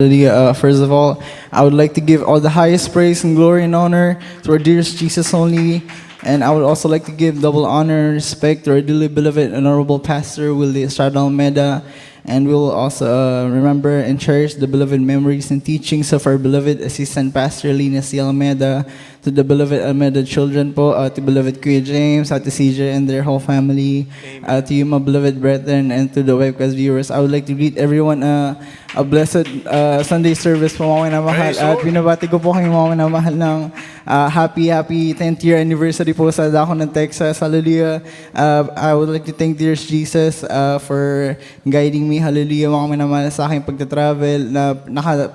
First of all, I would like to give all the highest praise and glory and honor to our dearest Jesus only. And I would also like to give double honor and respect to our dearly beloved and honorable pastor, Willie Estrada Almeida. And we will also remember and cherish the beloved memories and teachings of our beloved assistant pastor, Lina C. Almeida, to the beloved Almeida children po, to beloved Kuya James, to CJ and their whole family, to you, my beloved brethren, and to the webcast viewers. I would like to greet everyone a blessed Sunday service po, mga minamahal. At binabati ko po kayo, mga minamahal, ng happy 10th year anniversary po sa Dako ng Texas. Hallelujah. I would like to thank dearest Jesus for guiding me. Hallelujah, mga minamahal, sa aking pagta-travel.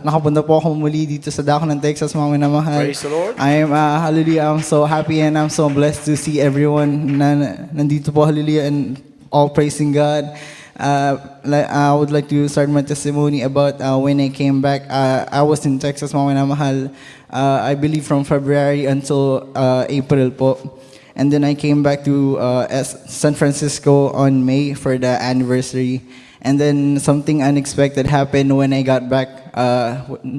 Nakapunta po ako muli dito sa Dako ng Texas, mga minamahal. Praise the Lord. Hallelujah, I'm so happy and I'm so blessed to see everyone na nandito po, hallelujah, and all praising God. I would like to start my testimony about when I came back. I was in Texas, mga minamahal, I believe from February until April po. And then I came back to San Francisco on May for the anniversary. And then something unexpected happened when I got back.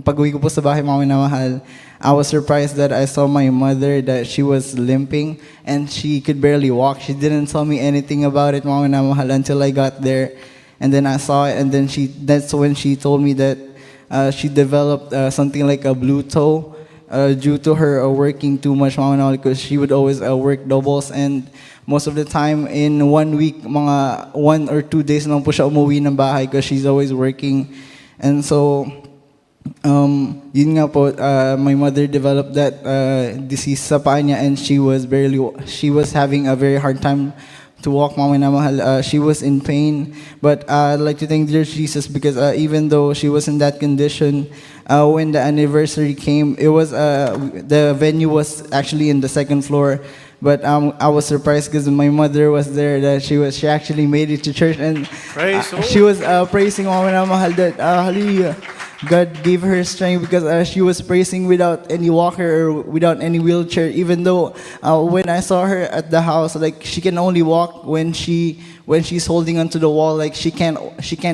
Pag-uwi ko po sa bahay, mga minamahal, I was surprised that I saw my mother, that she was limping and she could barely walk. She didn't tell me anything about it, mga minamahal, until I got there. And then I saw it, and then that's when she told me that she developed something like a blue toe due to her working too much, mga minamahal, because she would always work doubles, and most of the time in 1 week, mga 1 or 2 days lang po siya umuwi ng bahay because she's always working. And so, yun nga po, my mother developed that disease sa paa niya, and she was having a very hard time to walk, mga minamahal. She was in pain, but I'd like to thank dear Jesus because even though she was in that condition, when the anniversary came, it was the venue was actually in the second floor. But I was surprised because my mother was there, that she actually made it to church, and she was praising, mga minamahal, that hallelujah, God gave her strength because she was praising without any walker or without any wheelchair. Even though when I saw her at the house, like she can only walk when she's holding onto the wall, like she can't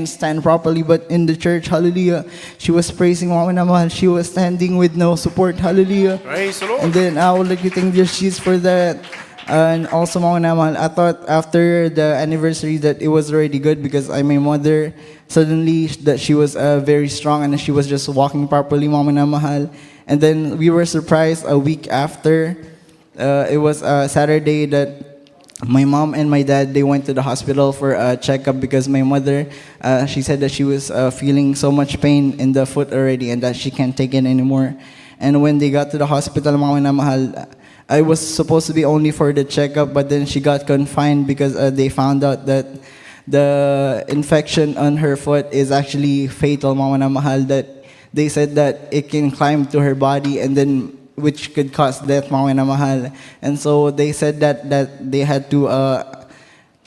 stand properly. But in the church, hallelujah, she was praising, mga minamahal. She was standing with no support, hallelujah. Praise the Lord. And then I would like to thank dear Jesus for that. And also, mga minamahal, I thought after the anniversary that it was already good because my mother suddenly that she was very strong and she was just walking properly, mga minamahal. And then we were surprised a week after. It was Saturday that my mom and my dad, they went to the hospital for a checkup because my mother, she said that she was feeling so much pain in the foot already and that she can't take it anymore. And when they got to the hospital, mga minamahal, I was supposed to be only for the checkup, but then she got confined because they found out that the infection on her foot is actually fatal, mga minamahal, that they said that it can climb to her body and then which could cause death, mga minamahal. And so they said that they had to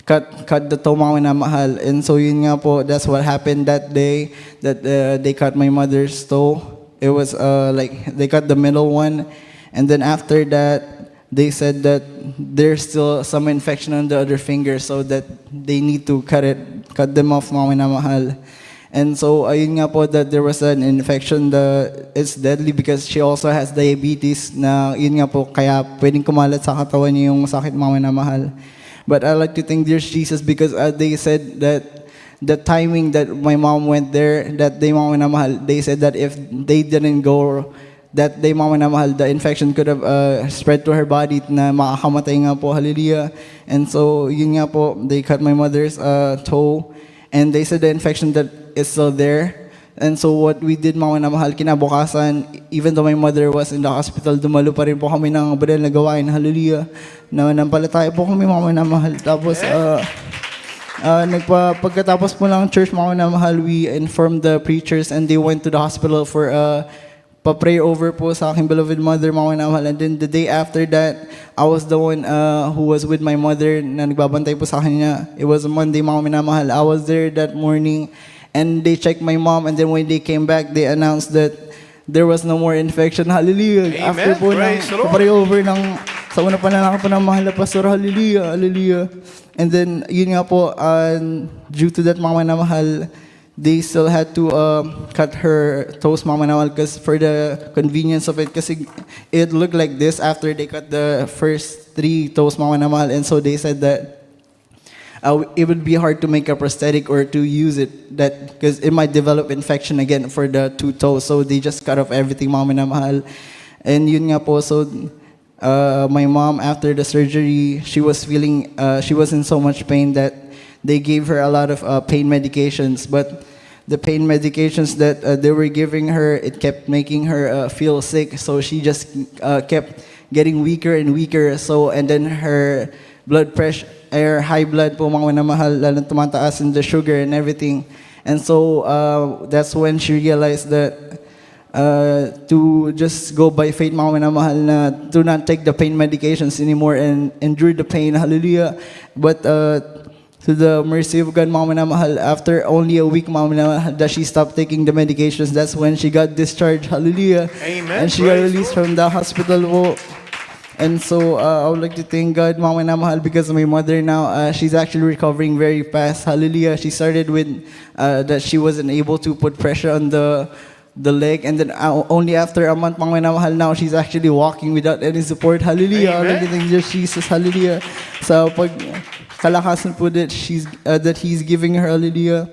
cut the toe, mga minamahal. And so yun nga po, that's what happened that day, that they cut my mother's toe. It was like they cut the middle one, and then after that they said that there's still some infection on the other finger, so that they need to cut them off, mga minamahal. And so ayun nga po, that there was an infection that it's deadly because she also has diabetes, na yun nga po, kaya pwedeng kumalat sa katawan niya yung sakit, mga minamahal. But I like to thank dear Jesus because they said that the timing that my mom went there, that day, mga minamahal, they said that if they didn't go that day, mga minamahal, the infection could have spread to her body na makakamatay nga po, hallelujah. And so yun nga po, they cut my mother's toe, and they said the infection that is still there. And so what we did, mga minamahal, kinabukasan, even though my mother was in the hospital, dumalo pa rin po kami ng banal na gawain, hallelujah, na nampalataya po kami, mga minamahal. Tapos pagkatapos po ng church, mga minamahal, we informed the preachers and they went to the hospital for pa-pray over po sa aking beloved mother, mga minamahal. And then the day after that, I was the one who was with my mother na nagbabantay po sa kanya. It was a Monday, mga minamahal. I was there that morning and they checked my mom, and then when they came back, they announced that there was no more infection. Hallelujah. Amen. After po ng pa-pray over sa una pa na po ng mahal na pastor, hallelujah, hallelujah. And then, yun nga po, due to that, mga minamahal, they still had to cut her toes, Mama Namal, because for the convenience of it, because it looked like this after they cut the first three toes, Mama Namal, and so they said that it would be hard to make a prosthetic or to use it that because it might develop infection again for the two toes. So they just cut off everything, Mama Mahal. And yun nga po, so my mom after the surgery, she was in so much pain that they gave her a lot of pain medications. But the pain medications that they were giving her, it kept making her feel sick. So she just kept getting weaker and weaker. So and then her blood pressure, her high blood po mga minamahal, lalong tumataas in the sugar and everything. And so that's when she realized that to just go by faith, mga minamahal, na do not take the pain medications anymore and endure the pain. Hallelujah. But to the mercy of God, mga minamahal, after only a week, mga minamahal, that she stopped taking the medications, that's when she got discharged. Hallelujah. Amen. And she got released from the hospital po. And so I would like to thank God, Mama Namahal, because my mother now, she's actually recovering very fast. Hallelujah. She started with that she wasn't able to put pressure on the leg, and then only after a month, Mama Namahal, now she's actually walking without any support. Hallelujah. I would like to thank Jesus. Hallelujah. So pag kalakasan po that He's giving her. Hallelujah.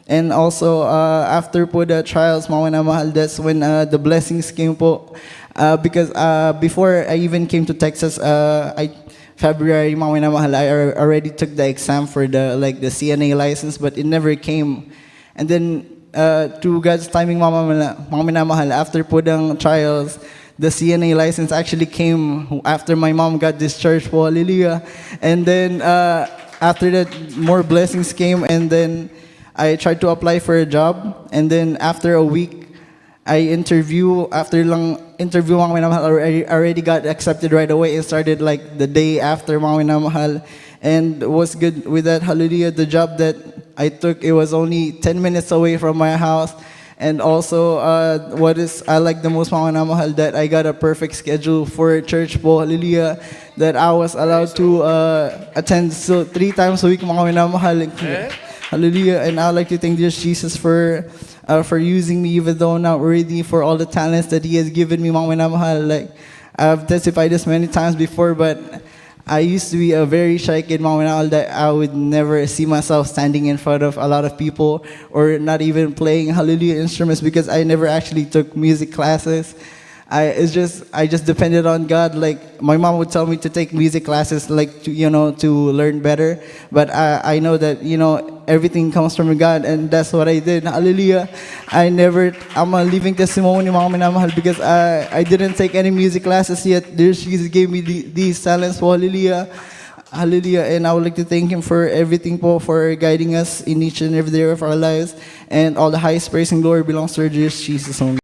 And also after po the trials, Mama Namahal, that's when the blessings came po. Because before I even came to Texas, February, Mama Namahal, I already took the exam for the CNA license, but it never came. And then through God's timing, Mama Namahal, after po ng trials, the CNA license actually came after my mom got discharged po. Hallelujah. And then after that, more blessings came, and then I tried to apply for a job, and then after a week, after lang interview, mga minamahal, I already got accepted right away and started like the day after, mga minamahal, and was good with that. Hallelujah. The job that I took, it was only 10 minutes away from my house. And also, what is I like the most, mga minamahal, that I got a perfect schedule for church po. Hallelujah. That I was allowed to attend 3 times a week, mga minamahal. Hallelujah. And I would like to thank Jesus for using me, even though I'm not worthy, for all the talents that He has given me, mga minamahal. Like, I've testified this many times before, but I used to be a very shy kid, mga minamahal, that I would never see myself standing in front of a lot of people or not even playing hallelujah instruments because I never actually took music classes. I just depended on God. Like my mom would tell me to take music classes, like to learn better. But I know that everything comes from God, and that's what I did. Hallelujah! I'm a living testimony, mga minamahal, because I didn't take any music classes yet. Jesus gave me these talents. Hallelujah! Hallelujah. And I would like to thank Him for everything po, for guiding us in each and every day of our lives. And all the highest praise and glory belongs to our dear Jesus only.